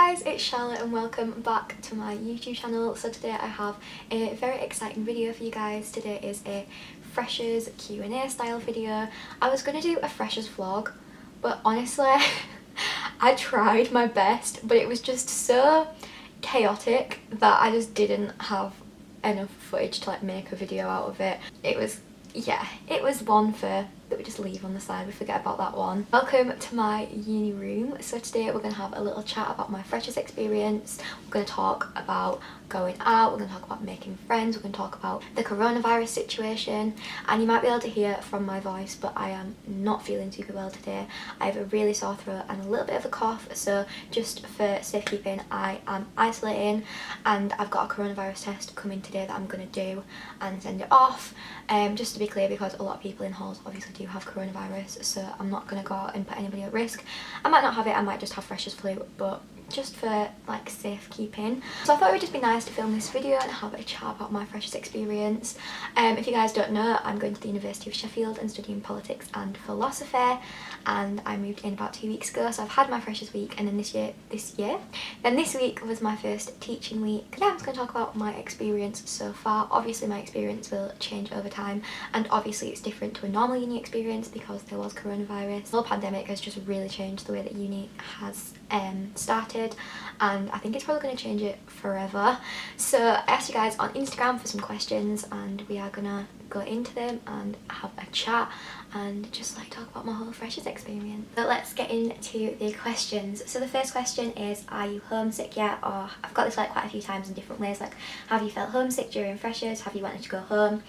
guys, it's Charlotte and welcome back to my YouTube channel. So today I have a very exciting video for you guys. Today is a freshers Q&A style video. I was going to do a freshers vlog, but honestly I tried my best, but it was just so chaotic that I just didn't have enough footage to like make a video out of it. It was one for that we just leave on the side, we forget about that one. Welcome to my uni room. So today we're going to have a little chat about my freshers experience. We're going to talk about going out, we're going to talk about making friends, we're going to talk about the coronavirus situation, and you might be able to hear from my voice, but I am not feeling super well today. I have a really sore throat and a little bit of a cough, so just for safekeeping I am isolating, and I've got a coronavirus test coming today that I'm going to do and send it off. Just to be clear, because a lot of people in halls obviously do have coronavirus, so I'm not going to go out and put anybody at risk. I might not have it, I might just have freshers flu, but just for like safekeeping. So I thought it would just be nice to film this video and have a chat about my freshers experience. If you guys don't know, I'm going to the University of Sheffield and studying politics and philosophy, and I moved in about 2 weeks ago, so I've had my freshers week, and then this week was my first teaching week. Yeah, I'm just going to talk about my experience so far. Obviously my experience will change over time, and obviously it's different to a normal uni experience because there was coronavirus. The whole pandemic has just really changed the way that uni has started, and I think it's probably going to change it forever. So I asked you guys on Instagram for some questions, and we are gonna go into them and have a chat and just like talk about my whole freshers experience. So let's get into the questions. So the first question is, are you homesick yet? Or I've got this like quite a few times in different ways, like have you felt homesick during freshers, have you wanted to go home,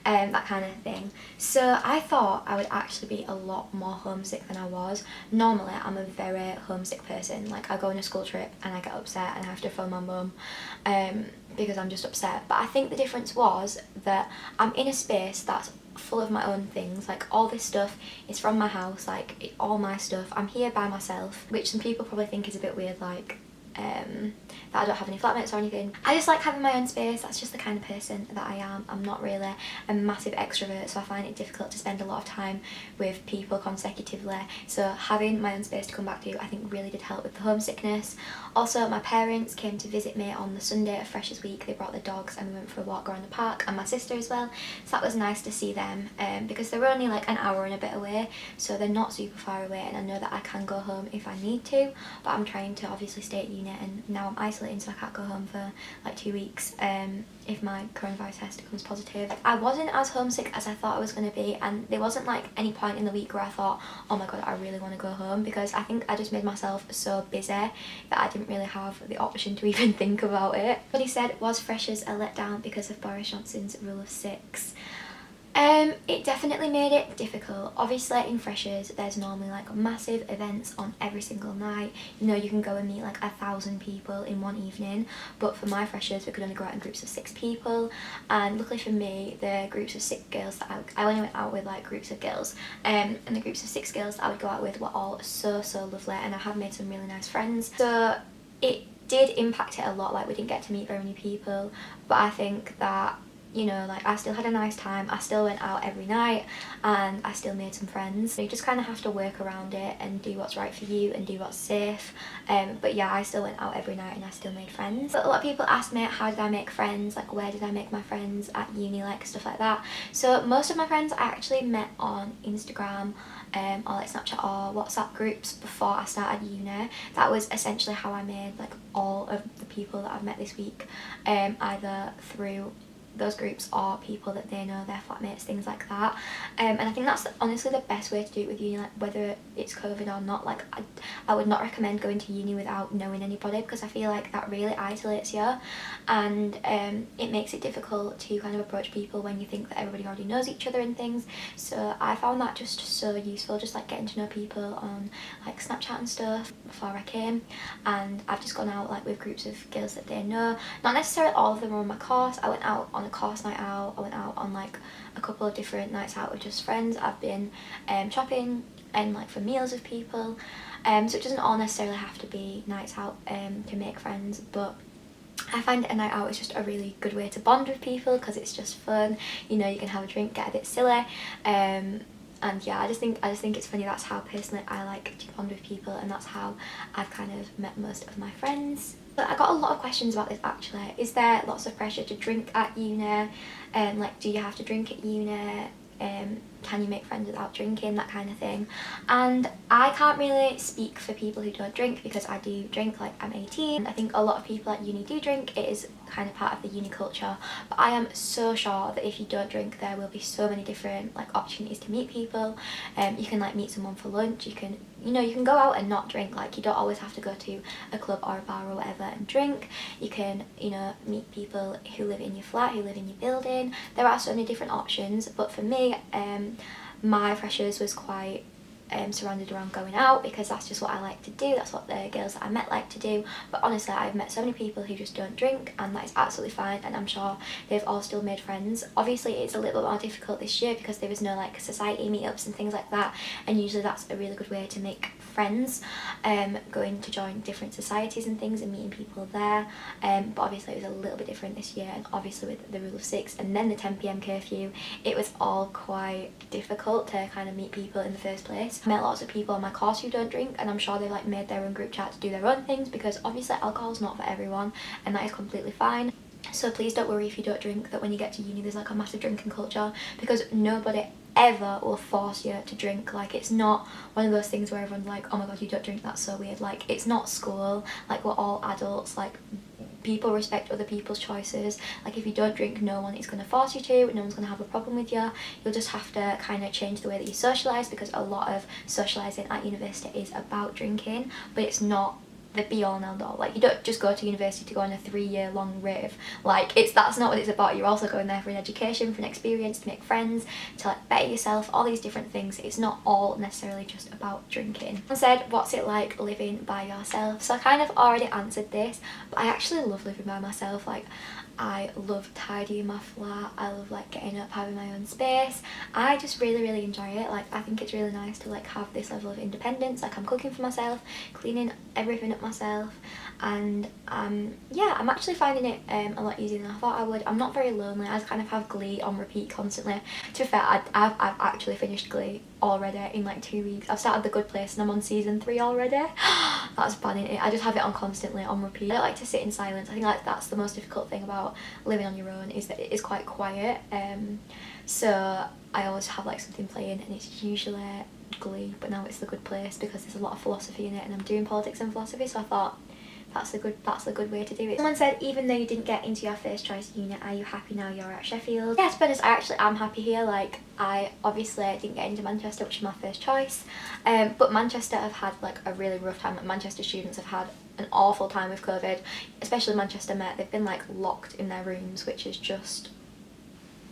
that kind of thing. So I thought I would actually be a lot more homesick than I was. Normally I'm a very homesick person, like I go on a school trip and I get upset and I have to phone my mum because I'm just upset. But I think the difference was that I'm in a space that's full of my own things, like all this stuff is from my house, like all my stuff. I'm here by myself, which some people probably think is a bit weird, like that I don't have any flatmates or anything. I just like having my own space. That's just the kind of person that I am. I'm not really a massive extrovert, so I find it difficult to spend a lot of time with people consecutively. So having my own space to come back to, I think really did help with the homesickness. Also, my parents came to visit me on the Sunday of Freshers Week. They brought the dogs and we went for a walk around the park, and my sister as well. So that was nice to see them because they're only like an hour and a bit away, so they're not super far away, and I know that I can go home if I need to, but I'm trying to obviously stay at uni, and now I'm isolating, so I can't go home for like 2 weeks if my coronavirus test comes positive. I wasn't as homesick as I thought I was going to be, and there wasn't like any point in the week where I thought, oh my god, I really want to go home, because I think I just made myself so busy that I didn't really have the option to even think about it. But he said, was freshers a letdown because of Boris Johnson's rule of 6? It definitely made it difficult. Obviously in freshers there's normally like massive events on every single night. You know, you can go and meet like 1,000 people in one evening, but for my freshers we could only go out in groups of 6 people, and luckily for me the groups of 6 girls that I only went out with like groups of girls, and the groups of 6 girls that I would go out with were all so lovely, and I have made some really nice friends. So it did impact it a lot, like we didn't get to meet very many people, but I think that, you know, like I still had a nice time, I still went out every night, and I still made some friends. So you just kind of have to work around it and do what's right for you and do what's safe. But yeah, I still went out every night and I still made friends. But a lot of people ask me, how did I make friends, like where did I make my friends at uni, like stuff like that. So most of my friends I actually met on Instagram or like Snapchat or WhatsApp groups before I started uni. That was essentially how I made like all of the people that I've met this week, either through those groups or people that they know, their flatmates, things like that. And I think that's honestly the best way to do it with uni, like whether it's COVID or not. Like I would not recommend going to uni without knowing anybody, because I feel like that really isolates you, and it makes it difficult to kind of approach people when you think that everybody already knows each other and things. So I found that just so useful, just like getting to know people on like Snapchat and stuff before I came, and I've just gone out like with groups of girls that they know. Not necessarily all of them are on my course. I went out on a course night out, I went out on like a couple of different nights out with just friends. I've been shopping and like for meals with people, so it doesn't all necessarily have to be nights out to make friends, but I find a night out is just a really good way to bond with people because it's just fun. You know, you can have a drink, get a bit silly, And yeah, I just think it's funny. That's how personally I like to bond with people, and that's how I've kind of met most of my friends. But I got a lot of questions about this actually. Is there lots of pressure to drink at uni? Like, do you have to drink at uni? Can you make friends without drinking, that kind of thing. And I can't really speak for people who don't drink, because I do drink, like I'm 18. I think a lot of people at uni do drink. It is kind of part of the uni culture, but I am so sure that if you don't drink, there will be so many different like opportunities to meet people. You can like meet someone for lunch, you can go out and not drink. Like, you don't always have to go to a club or a bar or whatever and drink. You can, meet people who live in your flat, who live in your building. There are so many different options, but for me, my freshers was quite surrounded around going out, because that's just what I like to do. That's what the girls that I met like to do. But honestly, I've met so many people who just don't drink, and that is absolutely fine, and I'm sure they've all still made friends. Obviously it's a little bit more difficult this year because there was no like society meetups and things like that, and usually that's a really good way to make friends, going to join different societies and things and meeting people there. But obviously it was a little bit different this year, and obviously with the rule of 6 and then the 10 p.m. curfew, it was all quite difficult to kind of meet people in the first place. I met lots of people on my course who don't drink, and I'm sure they like made their own group chat to do their own things, because obviously alcohol's not for everyone, and that is completely fine. So please don't worry if you don't drink, that when you get to uni there's like a massive drinking culture, because nobody ever will force you to drink. Like, it's not one of those things where everyone's like, oh my god, you don't drink, that's so weird. Like, it's not school. Like, we're all adults. Like, people respect other people's choices. Like, if you don't drink, no one is going to force you to, no one's going to have a problem with you. You'll just have to kind of change the way that you socialise, because a lot of socialising at university is about drinking, but it's not the be all and end all. Like, you don't just go to university to go on a 3-year long rave. Like, that's not what it's about. You're also going there for an education, for an experience, to make friends, to like better yourself, all these different things. It's not all necessarily just about drinking. I said, what's it like living by yourself? So I kind of already answered this, but I actually love living by myself. Like, I love tidying my flat, I love like getting up, having my own space. I just really enjoy it. Like, I think it's really nice to like have this level of independence. Like, I'm cooking for myself, cleaning everything up myself, and yeah, I'm actually finding it a lot easier than I thought I would. I'm not very lonely. I just kind of have Glee on repeat constantly. To be fair, I've actually finished Glee already in like 2 weeks. I've started The Good Place and I'm on season 3 already. That's banning it. I just have it on constantly on repeat. I don't like to sit in silence. I think like that's the most difficult thing about living on your own, is that it is quite quiet. So I always have like something playing, and it's usually Glee, but now it's The Good Place because there's a lot of philosophy in it, and I'm doing politics and philosophy, so I thought that's a good way to do it. Someone said, even though you didn't get into your first choice unit, are you happy now you're at Sheffield? Yeah, to be honest, I actually am happy here. Like, I obviously didn't get into Manchester, which is my first choice, but Manchester have had like a really rough time. Like, Manchester students have had an awful time with COVID, especially Manchester Met. They've been like locked in their rooms, which is just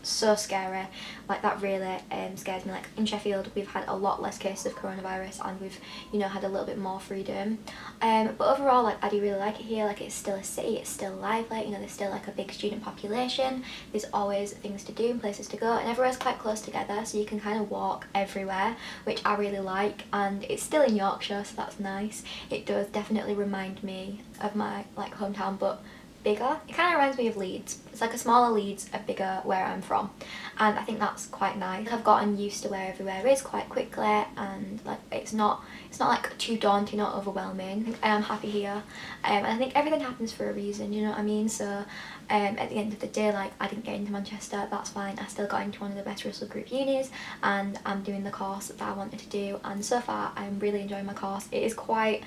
so scary. Like, that really scares me. Like, in Sheffield we've had a lot less cases of coronavirus, and we've had a little bit more freedom, but overall, like, I do really like it here. Like, it's still a city, it's still lively, there's still like a big student population, there's always things to do and places to go, and everywhere's quite close together, so you can kind of walk everywhere, which I really like. And it's still in Yorkshire, so that's nice. It does definitely remind me of my like hometown, but bigger. It kind of reminds me of Leeds. It's like a smaller Leeds, a bigger where I'm from, and I think that's quite nice. I've gotten used to where everywhere is quite quickly, and like it's not like too daunting or overwhelming. I am happy here, and I think everything happens for a reason, you know what I mean? So at the end of the day, like, I didn't get into Manchester, that's fine. I still got into one of the best Russell Group unis, and I'm doing the course that I wanted to do, and so far I'm really enjoying my course. It is quite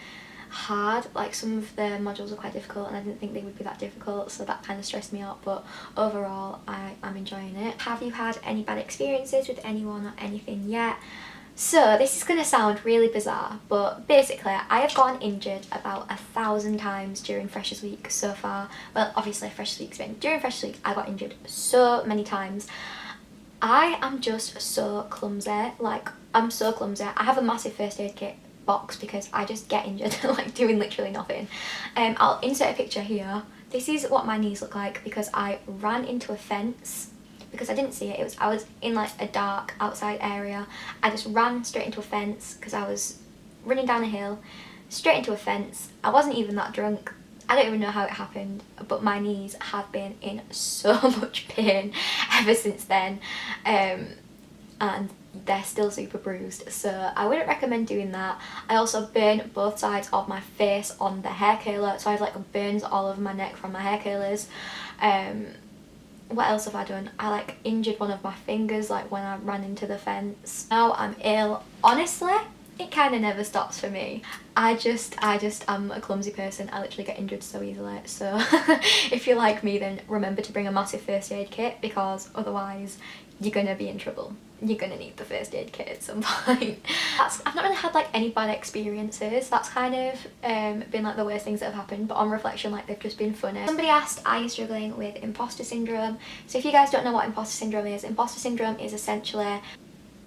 hard. Like, some of the modules are quite difficult, and I didn't think they would be that difficult, so that kind of stressed me out, but overall I am enjoying it. Have you had any bad experiences with anyone or anything yet? So this is going to sound really bizarre, but basically I have gotten injured about 1,000 times during Freshers Week so far. Well, obviously Freshers Week's been. During Freshers Week I got injured so many times. I am just so clumsy. Like, I'm so clumsy. I have a massive first aid kit box because I just get injured like doing literally nothing. I'll insert a picture here. This is what my knees look like because I ran into a fence because I didn't see it. I was in like a dark outside area. I just ran straight into a fence because I was running down a hill, straight into a fence. I wasn't even that drunk. I don't even know how it happened, but my knees have been in so much pain ever since then. and they're still super bruised, so I wouldn't recommend doing that. I also burn both sides of my face on the hair curler, so I have like burns all over my neck from my hair curlers. What else have I done? I like injured one of my fingers like when I ran into the fence. Now I'm ill. Honestly, it kind of never stops for me. I just am a clumsy person. I literally get injured so easily. So if you're like me, then remember to bring a massive first aid kit, because otherwise you're gonna be in trouble. You're gonna need the first aid kit at some point. I've not really had like any bad experiences. That's kind of been like the worst things that have happened, but on reflection, like they've just been funny. Somebody asked, are you struggling with imposter syndrome? So if you guys don't know what imposter syndrome is essentially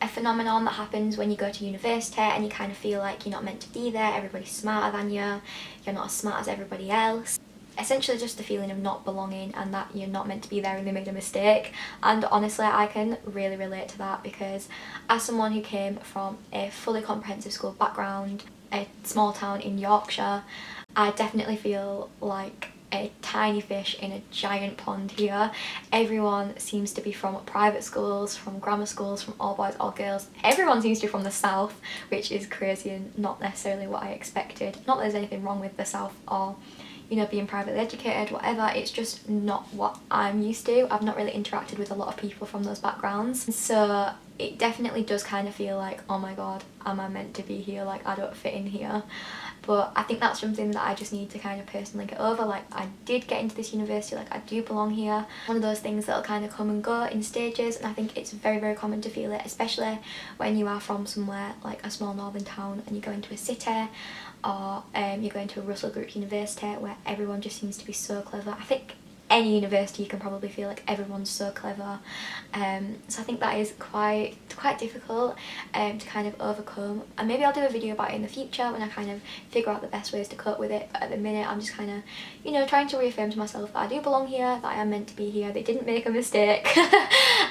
a phenomenon that happens when you go to university and you kind of feel like you're not meant to be there, everybody's smarter than you, you're not as smart as everybody else. Essentially just the feeling of not belonging and that you're not meant to be there and they made a mistake. And honestly, I can really relate to that, because as someone who came from a fully comprehensive school background, a small town in Yorkshire, I definitely feel like a tiny fish in a giant pond here. Everyone seems to be from private schools, from grammar schools, from all boys, all girls. Everyone seems to be from the south, which is crazy and not necessarily what I expected. Not that there's anything wrong with the south or, you know, being privately educated, whatever. It's just not what I'm used to. I've not really interacted with a lot of people from those backgrounds. So it definitely does kind of feel like, oh my god, am I meant to be here? Like, I don't fit in here. But I think that's something that I just need to kind of personally get over. Like, I did get into this university, like I do belong here. One of those things that'll kind of come and go in stages, and I think it's very, very common to feel it, especially when you are from somewhere like a small northern town and you go into a city, or you're going to a Russell Group university where everyone just seems to be so clever. I think any university you can probably feel like everyone's so clever, so I think that is quite difficult to kind of overcome, and maybe I'll do a video about it in the future when I kind of figure out the best ways to cope with it. But at the minute I'm just kind of, you know, trying to reaffirm to myself that I do belong here, that I am meant to be here, they didn't make a mistake.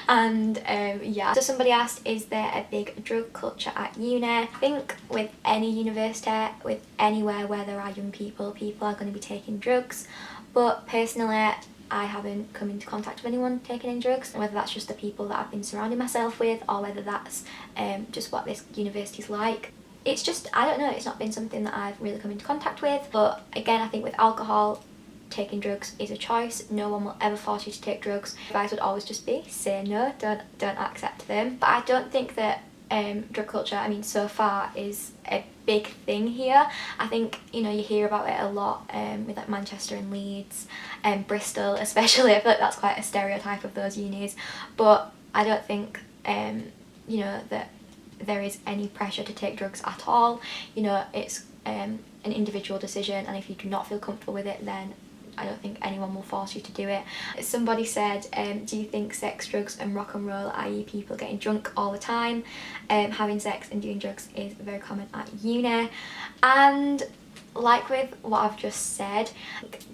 And yeah. So somebody asked, is there a big drug culture at uni? I think with any university, with anywhere where there are young people are going to be taking drugs, but personally I haven't come into contact with anyone taking in drugs, whether that's just the people that I've been surrounding myself with or whether that's just what this university's like. It's just, I don't know, it's not been something that I've really come into contact with. But again, I think with alcohol, taking drugs is a choice. No one will ever force you to take drugs. Advice would always just be say no, don't accept them. But I don't think that drug culture, I mean, so far is a big thing here. I think, you know, you hear about it a lot with like Manchester and Leeds and Bristol especially. I feel like that's quite a stereotype of those unis, but I don't think you know, that there is any pressure to take drugs at all. You know, it's an individual decision, and if you do not feel comfortable with it, then I don't think anyone will force you to do it. Somebody said, do you think sex, drugs and rock and roll, i.e. people getting drunk all the time, having sex and doing drugs, is very common at uni? And like with what I've just said,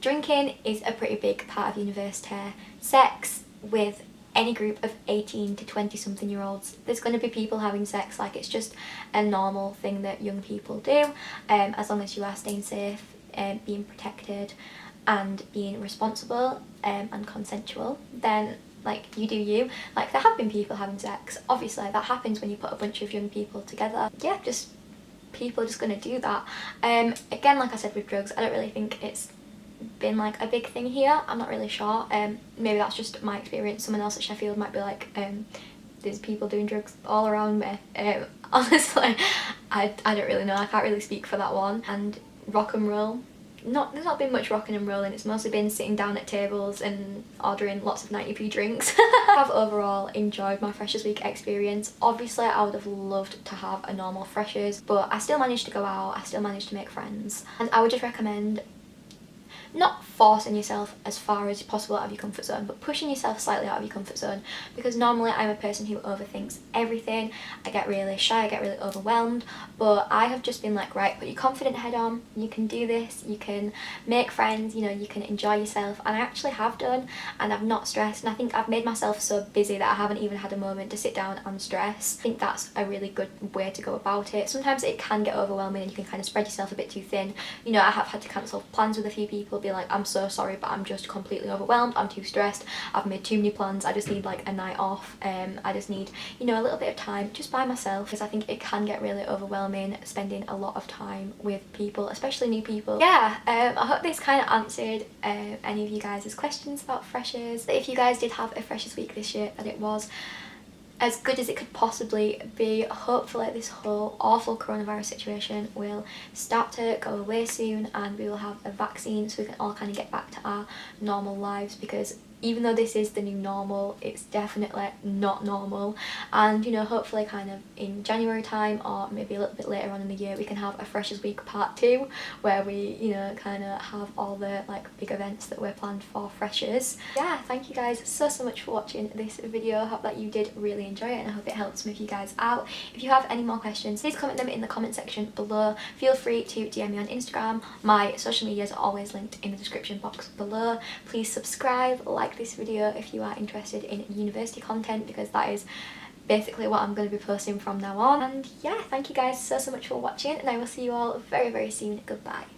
drinking is a pretty big part of university. Sex with any group of 18 to 20 something year olds, there's going to be people having sex. Like, it's just a normal thing that young people do, as long as you are staying safe, being protected and being responsible and consensual, then like, you do you. Like, there have been people having sex, obviously that happens when you put a bunch of young people together. Yeah, just people are just gonna do that. Again, like I said with drugs, I don't really think it's been like a big thing here. I'm not really sure. Maybe that's just my experience. Someone else at Sheffield might be like, there's people doing drugs all around me. Honestly, I don't really know. I can't really speak for that one. And rock and roll, there's not been much rocking and rolling. It's mostly been sitting down at tables and ordering lots of 90p drinks. I've overall enjoyed my Freshers Week experience. Obviously I would have loved to have a normal Freshers, but I still managed to go out, I still managed to make friends, and I would just recommend not forcing yourself as far as possible out of your comfort zone, but pushing yourself slightly out of your comfort zone, because normally I'm a person who overthinks everything. I get really shy, I get really overwhelmed, but I have just been like, right, put your confident head on, you can do this, you can make friends, you know, you can enjoy yourself, and I actually have done, and I've not stressed, and I think I've made myself so busy that I haven't even had a moment to sit down and stress. I think that's a really good way to go about it. Sometimes it can get overwhelming and you can kind of spread yourself a bit too thin. You know, I have had to cancel plans with a few people be like, I'm so sorry, but I'm just completely overwhelmed, I'm too stressed, I've made too many plans, I just need like a night off, I just need, you know, a little bit of time just by myself, because I think it can get really overwhelming spending a lot of time with people, especially new people. Yeah, I hope this kind of answered any of you guys' questions about freshers. If you guys did have a freshers week this year, that it was as good as it could possibly be. Hopefully this whole awful coronavirus situation will start to go away soon and we will have a vaccine so we can all kind of get back to our normal lives, because even though this is the new normal, it's definitely not normal. And you know, hopefully kind of in January time or maybe a little bit later on in the year, we can have a Freshers Week Part 2 where we, you know, kind of have all the like big events that we're planned for freshers. Yeah, thank you guys so much for watching this video. I hope that you did really enjoy it and I hope it helps move you guys out. If you have any more questions, please comment them in the comment section below. Feel free to DM me on Instagram. My social medias are always linked in the description box below. Please subscribe, like this video if you are interested in university content, because that is basically what I'm going to be posting from now on. And yeah, thank you guys so much for watching and I will see you all very soon. Goodbye.